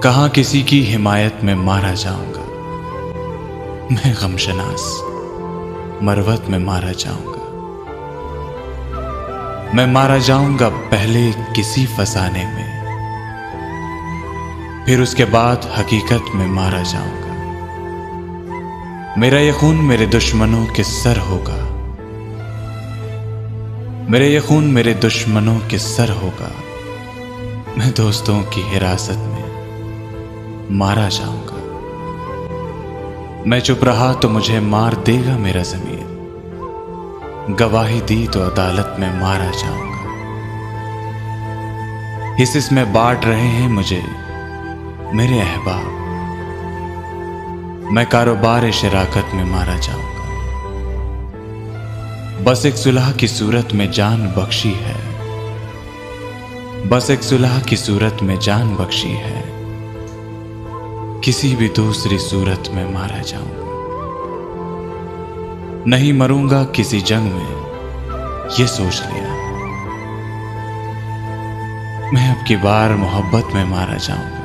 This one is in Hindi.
कहां किसी की हिमायत में मारा जाऊंगा। मैं गमशनास मरवत में मारा जाऊंगा। मैं मारा जाऊंगा पहले किसी फसाने में, फिर उसके बाद हकीकत में मारा जाऊंगा। मेरा ये खून मेरे दुश्मनों के सर होगा। मेरे ये खून मेरे दुश्मनों के सर होगा। मैं दोस्तों की हिरासत में मारा जाऊंगा। मैं चुप रहा तो मुझे मार देगा मेरा ज़मीर। गवाही दी तो अदालत में मारा जाऊंगा। हिस्स में बांट रहे हैं मुझे मेरे अहबाब। मैं कारोबार शराकत में मारा जाऊंगा। बस एक सुलह की सूरत में जान बख्शी है। बस एक सुलह की सूरत में जान बख्शी है। किसी भी दूसरी सूरत में मारा जाऊंगा। नहीं मरूंगा किसी जंग में, ये सोच लिया। मैं अब की बार मोहब्बत में मारा जाऊंगा।